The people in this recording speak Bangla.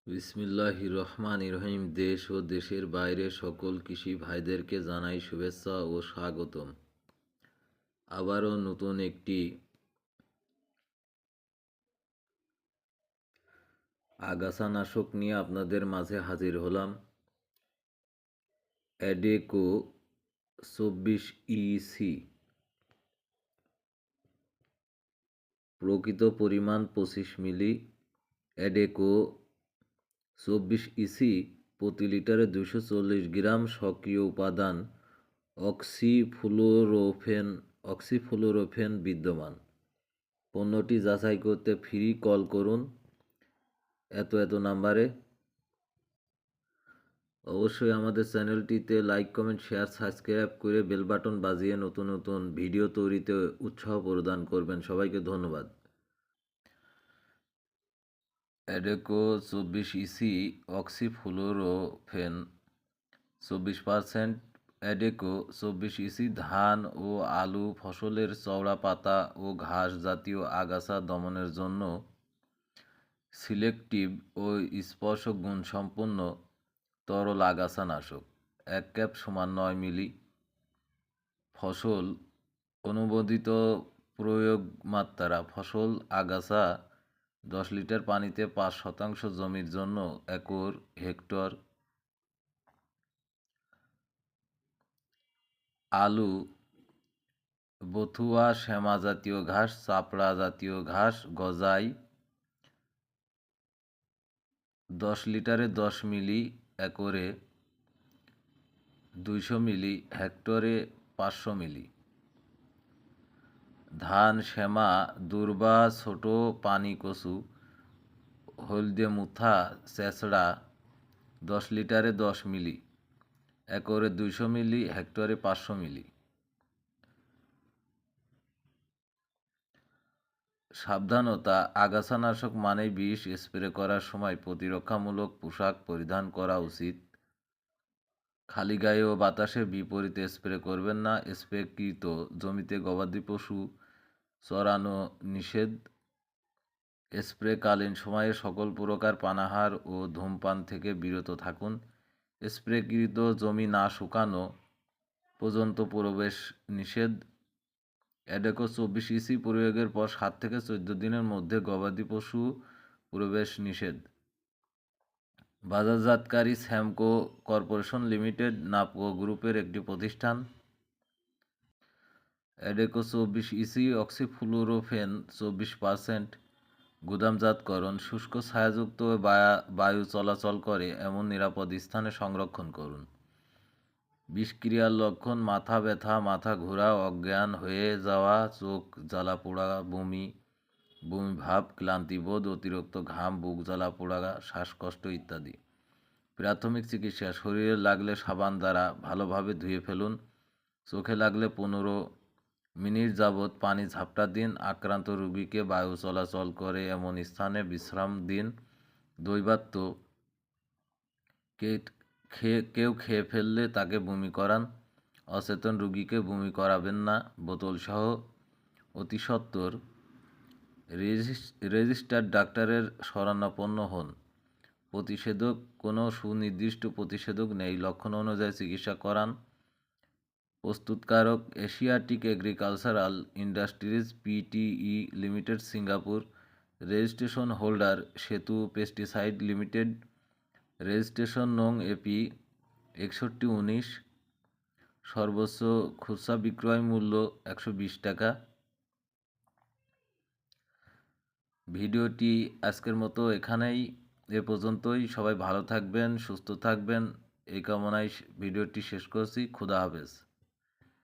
বিসমিল্লাহির রহমানির রহিম। দেশ ও দেশের বাইরে সকল কৃষি ভাইদেরকে জানাই শুভেচ্ছা ও স্বাগতম। আবারও নতুন একটি আগাছানাশক নিয়ে আপনাদের মাঝে হাজির হলাম। অ্যাডেকো 24 EC, প্রকৃত পরিমাণ 25 মিলি। অ্যাডেকো 24 EC প্রতি লিটারে 240 গ্রাম। সক্রিয় উপাদান অক্সিফ্লোরোফেন বিদ্যমান। পণ্যটি যাচাই করতে ফ্রি কল করুন এত নাম্বারে। অবশ্যই আমাদের চ্যানেলটিতে লাইক, কমেন্ট, শেয়ার, সাবস্ক্রাইব করে বেল বাটন বাজিয়ে নতুন নতুন ভিডিও তৈরিতে উৎসাহ প্রদান করবেন। সবাইকে ধন্যবাদ। অ্যাডেকো 24 EC অক্সিফ্লোরোফেন 24%। অ্যাডেকো 24 EC ধান ও আলু ফসলের চওড়া পাতা ও ঘাস জাতীয় আগাছা দমনের জন্য সিলেক্টিভ ও স্পর্শক গুণসম্পন্ন তরল আগাছানাশক। 1 ক্যাপ সমান 9 মিলি। ফসল অনুমোদিত প্রয়োগ মাত্রা: ফসল আগাছা 10 লিটার পানিতে 5% জমির জন্য একর হেক্টর। আলু বথুয়া, শ্যামা জাতীয় ঘাস, চাপড়া জাতীয় ঘাস, গজাই 10 লিটারে 10 মিলি, একরে 200 মিলি, হেক্টরে 500 মিলি। ধান, শ্যামা, দুর্বা, ছোট পানি কচু, হলদে মুথা, চেঁচড়া 10 লিটারে 10 মিলি, একরে 200 মিলি, হেক্টরে 500 মিলি। সাবধানতা: আগাছানাশক মানেই বিষ। স্প্রে করার সময় প্রতিরক্ষামূলক পোশাক পরিধান করা উচিত। খালি গায়ে ও বাতাসের বিপরীতে স্প্রে করবেন না। স্প্রেকৃত জমিতে গবাদি পশু চরানো নিষেধ। স্প্রেকালীন সময়ে সকল প্রকার পানাহার ও ধূমপান থেকে বিরত থাকুন। স্প্রেকৃত জমি না শুকানো পর্যন্ত প্রবেশ নিষেধ। অ্যাডেকো 24 EC প্রয়োগের পর 7 থেকে 14 দিনের মধ্যে গবাদি পশু প্রবেশ নিষেধ। বাজারজাতকারী স্যামকো কর্পোরেশন লিমিটেড, নাপকো গ্রুপের একটি প্রতিষ্ঠান। অ্যাডেকো 24 EC অক্সিফ্লোরোফেন 24%। গুদামজাতকরণ: শুষ্ক, ছায়াযুক্ত বায়ু চলাচল করে এমন নিরাপদ স্থানে সংরক্ষণ করুন। বিষক্রিয়ার লক্ষণ: মাথা ব্যথা, মাথা ঘোরা, অজ্ঞান হয়ে যাওয়া, চোখ জ্বালা পোড়া, বমি ভাব, ক্লান্তিবোধ, অতিরিক্ত ঘাম, বুক জ্বালা পোড়া, শ্বাসকষ্ট ইত্যাদি। প্রাথমিক চিকিৎসা: শরীরে লাগলে সাবান দ্বারা ভালোভাবে ধুয়ে ফেলুন। চোখে লাগলে 15 মিনিট যাবৎ পানি ঝাপটা দিন। আক্রান্ত রোগীকে বায়ু চলাচল করে এমন স্থানে বিশ্রাম দিন। দৈবাত্য: কেউ খেয়ে ফেললে তাকে বমি করান। অচেতন রোগীকে বমি করাবেন না। বোতলসহ অতি সত্বর রেজিস্টার্ড ডাক্তারের শরণাপন্ন হন। প্রতিষেধক: কোনো সুনির্দিষ্ট প্রতিষেধক নেই। লক্ষণ অনুযায়ী চিকিৎসা করান। প্রস্তুতকারক: Asiatic agricultural industries PTE limited, Singapore. Registration holder: সেতু পেস্টিসাইড লিমিটেড। রেজিস্ট্রেশন নং এপি 6119। সর্বোচ্চ খুচরা বিক্রয় মূল্য 120 টাকা। ভিডিওটি আজকের মতো এ পর্যন্তই। সবাই ভালো থাকবেন, সুস্থ থাকবেন এই কামনায় ভিডিওটি শেষ করছি। খুদা হাফেজ।